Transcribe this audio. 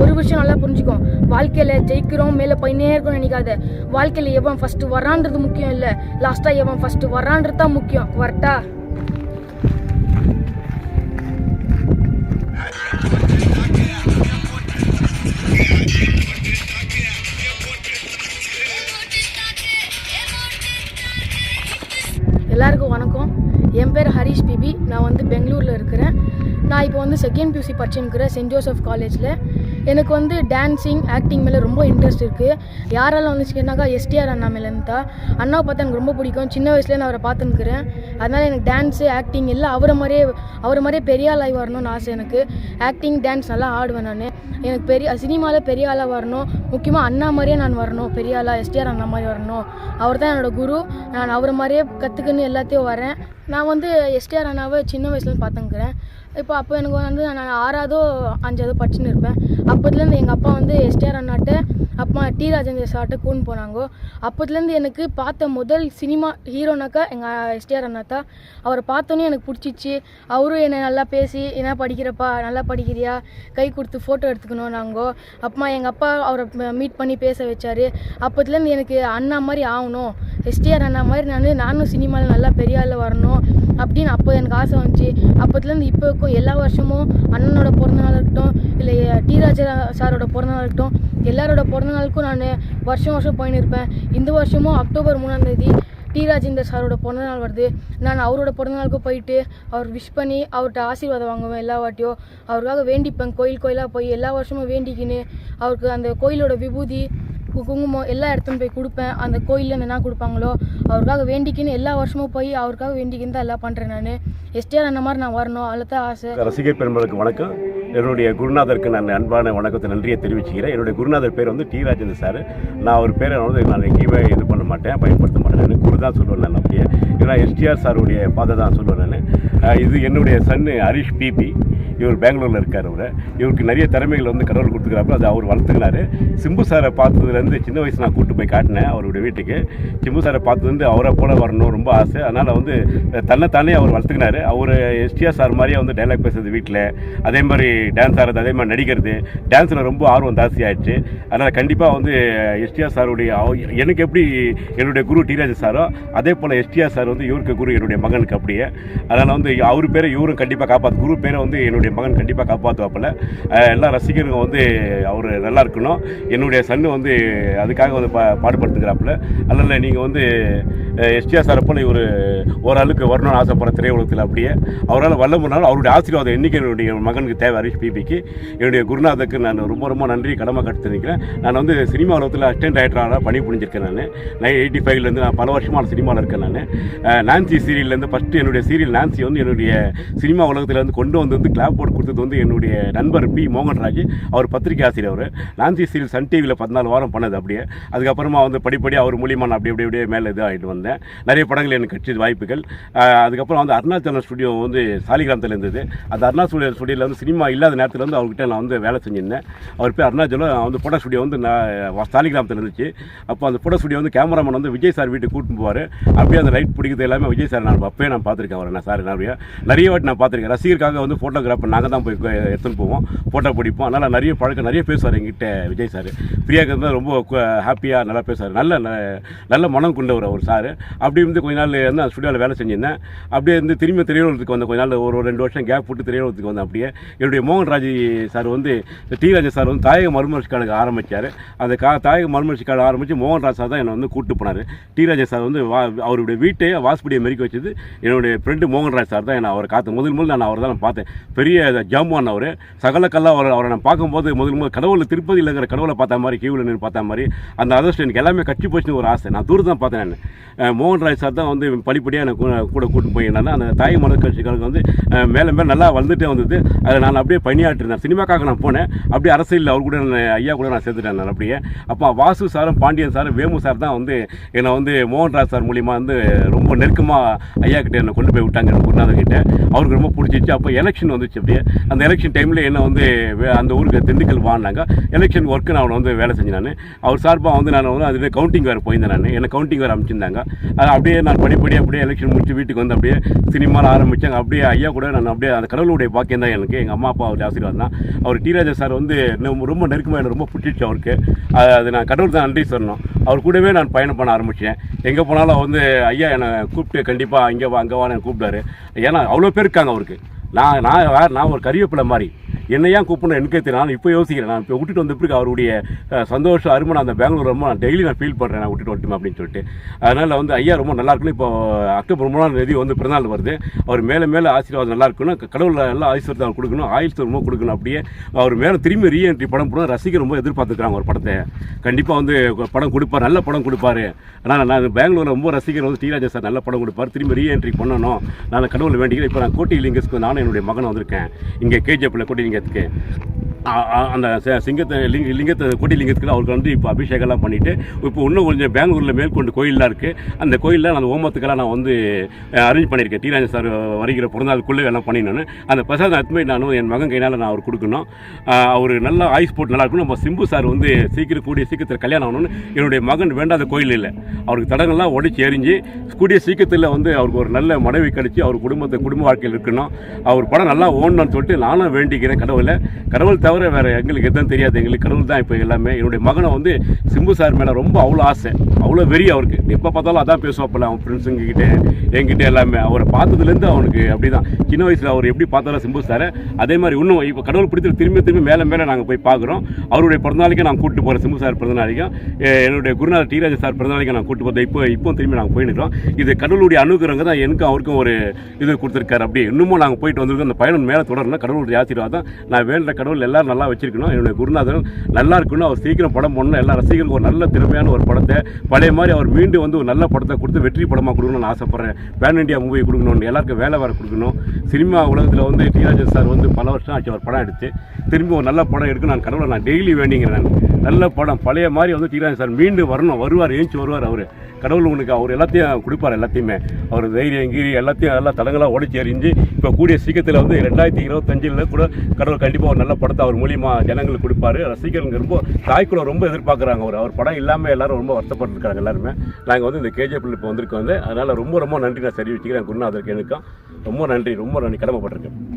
ஒரு விஷயம் நல்லா புரிஞ்சுக்கும், வாழ்க்கையில் ஜெயிக்கிறோம் மேலே போயினே இருக்கணும்னு நினைக்காத. வாழ்க்கையில் எவன் ஃபஸ்ட்டு வரான்றது முக்கியம் இல்லை, லாஸ்ட்டாக எவன் ஃபஸ்ட்டு வரான்றது தான் முக்கியம். கரெக்டா? எல்லாருக்கும் வணக்கம். என் பேர் ஹரிஷ் பிபி. நான் வந்து பெங்களூரில் இருக்கிறேன். நான் இப்போ வந்து செகண்ட் பியூசி படிச்சுருக்கிறேன் சென்ட் ஜோசப் காலேஜில். எனக்கு வந்து டான்ஸிங் ஆக்டிங் மேலே ரொம்ப இன்ட்ரெஸ்ட் இருக்குது. யாரெல்லாம் வந்துச்சுன்னாக்கா எஸ்டிஆர் அண்ணா மேலேருந்து தான். அண்ணாவை பார்த்தா எனக்கு ரொம்ப பிடிக்கும். சின்ன வயசுலேயே நான் அவரை பார்த்துன்னுக்கிறேன். அதனால் எனக்கு டான்ஸு ஆக்டிங் எல்லாம் அவரை மாதிரியே பெரிய ஆளாகி வரணும்னு ஆசை எனக்கு. ஆக்டிங் டான்ஸ் நல்லா ஆடுவேன் நான். எனக்கு சினிமாவில் பெரிய ஆளாக வரணும். முக்கியமாக அண்ணா மாதிரியே நான் வரணும், பெரிய ஆளாக எஸ்டிஆர் அண்ணா மாதிரி வரணும். அவர் தான் என்னோடய குரு. நான் அவரை மாதிரியே கற்றுக்குன்னு எல்லாத்தையும் வரேன். நான் வந்து எஸ்டிஆர் அண்ணாவை சின்ன வயசுலேருந்து பார்த்துக்கிறேன். அப்போ எனக்கு வந்து நான் 6ஆவதோ 5ஆவதோ படிச்சுன்னு இருப்பேன். அப்போதுலேருந்து எங்கள் அப்பா வந்து எஸ்டிஆர் அண்ணாட்ட அப்பா டி ராஜேந்திர சார்ட்ட கூண்டு போனாங்க. அப்போதுலேருந்து எனக்கு பார்த்த முதல் சினிமா ஹீரோனாக்கா எங்கள் எஸ்டிஆர் அண்ணா தான். அவரை பார்த்தோன்னே எனக்கு பிடிச்சிச்சு. அவரும் என்னை நல்லா பேசி, என்ன படிக்கிறப்பா, நல்லா படிக்கிறியா, கை கொடுத்து ஃபோட்டோ எடுத்துக்கணும் நாங்கள். எங்கள் அப்பா அவரை மீட் பண்ணி பேச வச்சார். அப்போதுலேருந்து எனக்கு அண்ணா மாதிரி ஆகணும், எஸ்டிஆர் அண்ணா மாதிரி நானும் சினிமாவில் நல்லா பெரிய ஆளில் வரணும் அப்படின்னு அப்போ எனக்கு ஆசை வந்துச்சு. அப்போதுலேருந்து இப்போ இருக்கும் எல்லா வருஷமும் அண்ணனோட பிறந்தநாள் இருக்கட்டும், இல்லை டி ராஜா சாரோட பிறந்தநாள் இருக்கட்டும், எல்லாரோட பிறந்தநாளுக்கும் நான் வருஷம் போயின்னு இருப்பேன். இந்த வருஷமும் அக்டோபர் 3ஆம் டி ராஜேந்தர் சாரோட பிறந்தநாள் வருது. நான் அவரோட பிறந்தநாளுக்கும் போயிட்டு அவர் விஷ் பண்ணி அவர்கிட்ட ஆசீர்வாதம் வாங்குவேன். எல்லா வாட்டியும் அவருக்காக வேண்டிப்பேன். கோயிலாக போய் எல்லா வருஷமும் வேண்டிக்கின்னு அவருக்கு அந்த கோயிலோட விபூதி குங்குமம் எல்லா இடத்துலையும் போய் கொடுப்பேன். அந்த கோயிலில் என்ன கொடுப்பாங்களோ அவருக்காக வேண்டிக்கின்னு எல்லா வருஷமும் போய் அவருக்காக வேண்டிக்கின்னு தான் எல்லாம் பண்ணுறேன். நான் எஸ்டிஆர் அந்த மாதிரி நான் வரணும், அதில் தான் ஆசை. ரசிகர் பெருமளுக்கு வணக்கம். என்னுடைய குருநாதருக்கு நான் அன்பான வணக்கத்தை நன்றியை தெரிவிச்சுக்கிறேன். என்னுடைய குருநாதர் பேர் வந்து டி ராஜேந்திர சார். நான் அவர் பேரை வந்து நான் எங்கேயுமே இது பண்ண மாட்டேன், பயன்படுத்த மாட்டேன். நான் குரு தான் சொல்லுவேன். நான் அப்படியே ஏன்னா எஸ்டிஆர் சாருடைய பாதை தான் சொல்லுவேன் நான். இது என்னுடைய சன்னு ஹரிஷ் பிபி. இவர் பெங்களூரில் இருக்கார். இவருக்கு நிறைய திறமைகள் வந்து கடவுள் கொடுத்துக்கிறாரு. அது அவர் வளர்த்துக்கினார். சிம்பு சாரை பார்த்ததுலேருந்து சின்ன வயசு நான் கூப்பிட்டு போய் காட்டினேன் அவருடைய வீட்டுக்கு. சிம்பு சாரை பார்த்ததுலேருந்து அவரை போல வரணும் ரொம்ப ஆசை. அதனால் வந்து தன்னைத்தானே அவர் வளர்த்துக்கினார். அவர் எஸ்டிஆர் சார் மாதிரியே வந்து டைலாக் பேசுறது வீட்டில், அதே மாதிரி டான்ஸ் ஆடுறது, அதே மாதிரி நடிக்கிறது, டான்ஸில் ரொம்ப ஆர்வம் ஜாஸ்தி ஆகிடுச்சு. அதனால் கண்டிப்பாக வந்து எஸ்டிஆர் சாருடைய எனக்கு எப்படி என்னுடைய குரு டி ராஜா சாரோ அதே போல் எஸ்டிஆர் சார் வந்து இவருக்கு குரு என்னுடைய மகனுக்கு அப்படியே. அதனால் வந்து அவர் பேரை இவரும் கண்டிப்பாக காப்பாற்று, குரு பேரை வந்து என்னுடைய மகன் கண்டிப்பாக காப்பாற்றுவாப்பில். எல்லா ரசிகருங்க வந்து அவர் நல்லா இருக்கணும். என்னுடைய சன்னு வந்து அதுக்காக வந்து பாடுபடுத்துக்கிறாப்புல. அதனால் நீங்கள் வந்து எஸ்டிஆர் சாரை போல் இவர் ஓரளவுக்கு வரணும்னு ஆசைப்படுற திரையுலகத்தில் அப்படியே அவரால் வல்ல முன்னாலும் அவருடைய ஆசீர்வாதம் என்றைக்கு என்னுடைய மகனுக்கு தேவை. ஹரிஷ் பிபிக்கு என்னுடைய குருநாதருக்கு நான் ரொம்ப நன்றி கடமை கட்டு நிற்கிறேன். நான் வந்து சினிமா உலகத்தில் அசிஸ்டன்ட் டைரக்டராக பணி புரிஞ்சிருக்கேன். நான் 85லேருந்து நான் பல வருஷமான சினிமாவில் இருக்கேன். நான் நான்சி சீரியல்லேருந்து ஃபஸ்ட்டு என்னுடைய சீரியல் நான்சி வந்து என்னுடைய சினிமா உலகத்தில் வந்து கொண்டு வந்து கிளாப் போர்டு கொடுத்தது வந்து என்னுடைய நண்பர் பி மோகன்ராஜ். அவர் பத்திரிகை ஆசிரியர். அவர் நான்சி சீரியல் சன் டிவியில் 14 வாரம் பண்ணது அப்படியே. அதுக்கப்புறமா வந்து படிப்படியாக அவர் மூலியமாக நான் அப்படியே மேலே இது ஆகிட்டு வந்தேன். நிறைய படங்கள் எனக்கு கிடைச்சது வாய்ப்புகள். அதுக்கப்புறம் வந்து அருணாச்சலம் ஸ்டுடியோ வந்து சாலிகிராமத்தில் இருந்தது. அந்த அருணாச்சல ஸ்டுடியோவில் வந்து சினிமா இல்லாத நேரத்தில் வந்து அவர்கிட்ட நான் வந்து வேலை செஞ்சிருந்தேன். அவர் பேர் அருணாச்சலம். வந்து ஃபோட்டோ ஸ்டுடியோ வந்து நான் சாலிகிராமத்தில் இருந்துச்சு. அப்போ அந்த ஃபோட்டோ ஸ்டுடியோ வந்து கேமராமேன் வந்து விஜய் சார் வீட்டுக்கு கூட்டிட்டு போவார். அப்படியே அந்த லைட் பிடிக்கிறது எல்லாமே விஜய் சார் நான் அப்பயே நான் பார்த்துருக்கேன். அவரை நான் சார் நிறைய வாட்டி நான் பார்த்துருக்கேன். ரசிகருக்காக வந்து ஃபோட்டோகிராஃபர் நாங்கள் தான் போய் எடுத்துன்னு போவோம், ஃபோட்டோ பிடிப்போம். அதனால் நிறைய பேசுவார் எங்கிட்ட விஜய் சார். ஃப்ரீயாக இருந்தால் ரொம்ப ஹாப்பியாக நல்லா பேசுவார். நல்ல மனம் கொண்டவர் அவர் சார். அப்படி இருந்து கொஞ்ச நாள் வந்து அந்த ஸ்டுடியோவில் வேலை செஞ்சிருந்தேன். அப்படியே இருந்து திரும்பி திரையுலகத்துக்கு வந்த கொஞ்ச நாள் ஒரு 2 வருஷம் கேப் போட்டு திரையுலகத்துக்கு வந்தேன். அப்படியே என்னுடைய மோகன்ராஜ் சார் வந்து டி ராஜா சார் வந்து தாயக மறுமலர்ச்சி கார்டு ஆரம்பித்தார். அந்த தாயக மறுமலர்ச்சி கார்டு ஆரம்பித்து மோகன்ராஜ் சார் தான் என்னை வந்து கூப்பிட்டு போனார். டி ராஜா சார் வந்து அவருடைய வீட்டை வாஸ்படியை மெரிக்க வச்சது என்னுடைய ஃப்ரெண்டு மோகன்ராஜ் சார் தான். என்னை அவரை முதல் நான் அவரை தான் பார்த்தேன். பெரிய ஜாமுவான் அவர், சகலக்கெல்லாம் அவரை நான் பார்க்கும்போது முதல் கடவுள் திருப்பதியில் இருக்கிற கடவுளை பார்த்த மாதிரி, கியூவில் நின்று பார்த்த மாதிரி அந்த அதிர்ஷ்டம் எனக்கு எல்லாமே கட்சி போச்சுன்னு ஒரு ஆசை. நான் தூரம் தான் பார்த்தேன். நான் மோகன்ராஜ் சார் தான் வந்து படிப்படியாக எனக்கு கூட கூட்டு போயிருந்தேன். அந்த தாய் மலர் கட்சிகளுக்கு வந்து மேலே நல்லா வளர்ந்துட்டே வந்தது. அதை நான் அப்படியே பணியாற்றிருந்தேன். சினிமாக்காக நான் போனேன். அப்படியே அரசியலில் அவர் கூட ஐயா கூட நான் சேர்த்துட்டேன். நான் அப்படியே அப்போ வாசு சாரும் பாண்டியன் சாரும் வேமு சார் தான் வந்து என்னை வந்து மோகன்ராஜ் சார் மூலிமா வந்து ரொம்ப நெருக்கமாக ஐயா கிட்டே என்னை கொண்டு போய் விட்டாங்க. குருநாதர் கிட்டே அவருக்கு ரொம்ப பிடிச்சிச்சு. அப்போ எலெக்ஷன் வந்து வந்துச்சு. அப்படியே அந்த எலெக்ஷன் டைமில் என்ன வந்து அந்த ஊருக்கு திண்டுக்கல் வாங்கினாங்க. எலெக்ஷன் ஒர்க்கு நான் அவனை வந்து வேலை செஞ்சேன். நான் அவர் சார்பாக வந்து நான் வந்து அது கவுண்டிங் வேறு போயிருந்தேன். நான் என்னை கவுண்டிங் வேறு அமைச்சிருந்தாங்க. அது அப்படியே நான் படிப்படியாக அப்படியே எலெக்ஷன் முடிச்சு வீட்டுக்கு வந்து அப்படியே சினிமாவில் ஆரம்பித்தாங்க. அப்படியே ஐயா கூட நான் அப்படியே அந்த கடவுளுடைய பாக்கியம் தான் எனக்கு. எங்கள் அம்மா அப்பா அவருடைய ஆசீர்வாதம் தான். அவர் டி ராஜா சார் வந்து ரொம்ப நெருக்கமாக எனக்கு ரொம்ப பிடிச்சிச்சு அவருக்கு. அது நான் கடவுள் தான் நன்றி சொல்லணும். அவர் கூடவே நான் பயணம் பண்ண ஆரம்பித்தேன். எங்கே போனாலும் வந்து ஐயா என்னை கூப்பிட்டு கண்டிப்பாக இங்கே வா அங்கே வான்னு கூப்பிட்டாரு. ஏன்னா அவ்வளோ பேர் இருக்காங்க அவருக்கு. நான் ஒரு கறிவேப்பிலை மாதிரி என்னை ஏன் கூப்பிடணும் எனக்கே தெரியும். நான் இப்போ யோசிக்கிறேன். நான் இப்போ விட்டுட்டு வந்த பிறகு அவருடைய சந்தோஷம் அருமை நான் அந்த பெங்களூர் ரொம்ப நான் டெய்லி நான் ஃபீல் பண்ணுறேன். நான் விட்டுட்டு வந்துட்டோம் அப்படின்னு சொல்லிட்டு. அதனால் வந்து ஐயா ரொம்ப நல்லா இருக்கணும். இப்போ அக்டோபர் 3ஆம் தேதி வந்து பிறந்தநாள் வருது. அவர் மேலே ஆசீர்வாதம் நல்லா இருக்கணும். கடவுள் நல்லா ஆசீர்வாதம் அவர் கொடுக்கணும். ஆயுள் ரொம்ப கொடுக்கணும். அப்படியே அவர் மேலே திரும்பி ரீஎன்ட்ரி படம் போடணும். ரசிகர் ரொம்ப எதிர்பார்த்துக்கிறாங்க ஒரு படத்தை. கண்டிப்பாக வந்து படம் கொடுப்பார், நல்ல படம் கொடுப்பாரு. ஆனால் நான் பெங்களூரில் ரொம்ப ரசிகர் வந்து டி ராஜா சார் நல்ல படம் கொடுப்பார். திரும்பி ரீஎன்ட்ரி பண்ணணும். நான் கடவுள் வேண்டிக்கிறேன். இப்போ நான் கோட்டி லிங்கஸ்க்கு நானும் என்னுடைய மகன் வந்திருக்கேன் இங்கே கேஜிஎஃப்ல கோட்டி லிங்கத்துக்கு. அந்த லிங்கத்தை கோட்டி லிங்கத்துக்கு அவருக்கு வந்து இப்போ அபிஷேகம்லாம் பண்ணிவிட்டு இப்போ இன்னும் கொஞ்சம் பெங்களூரில் மேற்கொண்டு கோயிலெலாம் இருக்குது. அந்த கோயிலில் அந்த ஹோமத்துக்கெல்லாம் நான் வந்து அரேஞ்ச் பண்ணியிருக்கேன். டி ராஜா சார் வருகிற பிறந்தநாளுக்குள்ளே எல்லாம் பண்ணிடணும். அந்த பிரசாதம் அத்துமே நானும் என் மகன் கையினால் நான் அவர் கொடுக்கணும். அவர் நல்லா ஆயுஸ் போட்டு நல்லா இருக்கணும். நம்ம சிம்பு சார் வந்து கூடிய சீக்கிரத்தில் கல்யாணம் ஆகணும்னு என்னுடைய மகன் வேண்டாத கோயில் இல்லை. அவருக்கு தடங்கள்லாம் உடைச்சி எரிஞ்சு கூடிய சீக்கிரத்தில் வந்து அவருக்கு ஒரு நல்ல மனைவி கழிச்சு அவர் குடும்ப வாழ்க்கையில் இருக்கணும். அவர் படம் நல்லா ஓடணும்னு சொல்லிட்டு நானும் வேண்டிக்கிறேன் கடவுள் தவிர வேறு எங்களுக்கு எதுவும் தெரியாது. எங்களுக்கு கடவுள் தான் இப்போ எல்லாமே. என்னுடைய மகனை வந்து சிம்பு சார் மேலே ரொம்ப அவ்வளோ ஆசை, அவ்வளோ வெறி அவருக்கு. எப்போ பார்த்தாலும் அதான் பேசுவாப்பில்ல அவன் ஃப்ரெண்ட்ஸுங்கிட்ட என்கிட்ட எல்லாமே. அவரை பார்த்ததுலேருந்து அவனுக்கு அப்படி தான். சின்ன வயசில் அவர் எப்படி பார்த்தாலும் சிம்பு சாரை அதே மாதிரி இன்னும் இப்போ கடவுள் பிடித்து திரும்பி மேலே நாங்கள் போய் பார்க்குறோம். அவருடைய பிறந்தநாளைக்கு நான் கூப்பிட்டு போகிறேன். சிம்பு சார் பிறந்தநாளைக்கும் என்னுடைய குருநாதர் டி ராஜா சார் பிறந்தநாளைக்கு நான் கூப்பிட்டு போகிறேன். இப்போ திரும்பி நாங்கள் போயிட்டுருக்கோம். இது கடவுளுடைய அனுகிரகங்க தான் எனக்கும் அவருக்கும் ஒரு இது கொடுத்துருக்காரு. அப்படி இன்னமும் நாங்கள் போயிட்டு வந்திருக்கோம். அந்த பயணம் மேலே தொடரணும். கடவுளுடைய ஆசீர்வாதம் நான் வேண்ட கடவுள் எல்லாரும் நல்லா வச்சிருக்கணும். என்னுடைய குருநாதர் நல்லா இருக்கணும். அவர் சீக்கிரம் படம் பண்ணணும். எல்லா ரசிகர்களுக்கும் ஒரு நல்ல திறமையான ஒரு படத்தை பழைய மாதிரி அவர் மீண்டும் வந்து ஒரு நல்ல படத்தை கொடுத்து வெற்றி படமாக கொடுக்கணும்னு ஆசைப்பட்றேன். பேன் இண்டியா மூவி கொடுக்கணும். எல்லாருக்கும் வேலை வேறு கொடுக்கணும். சினிமா உலகத்தில் வந்து டி ராஜா சார் வந்து பல வருஷம் ஆச்சு அவர் படம் எடுத்து. திரும்பி ஒரு நல்ல படம் எடுக்கணும். நான் கடவுளை நான் டெய்லி வேண்டிங்கிறேன். நல்ல படம் பழைய மாதிரி வந்து டி ராஜா சார் மீண்டும் வரணும். ஏஞ்சி வருவார் அவர். கடவுள் உனக்கு அவர் எல்லாத்தையும் கொடுப்பார். எல்லாத்தையுமே அவர் தைரியம் கீரி எல்லாத்தையும் நல்லா தடங்களாக உடைச்சி எறிஞ்சு இப்போ கூடிய சீக்கிரத்தில் வந்து 2025 கூட கடவுள் கண்டிப்பாக ஒரு நல்ல படத்தை அவர் மூலியமாக ஜனங்களுக்கு கொடுப்பாரு. ரசிகர்கள் ரொம்ப தாய்க்குள்ள ரொம்ப எதிர்பார்க்குறாங்க. அவர் படம் இல்லாமல் எல்லாரும் ரொம்ப வருத்தப்பட்டுருக்காங்க. எல்லாருமே நாங்கள் வந்து இந்த கேஜிஎஃப்ல இப்போ வந்திருக்கோம். அதனால் ரொம்ப நன்றி நான் சரி வச்சுக்கிறேன். குருநாதருக்கு எனக்கும் ரொம்ப நன்றி கடமைப்பட்டிருக்கேன்.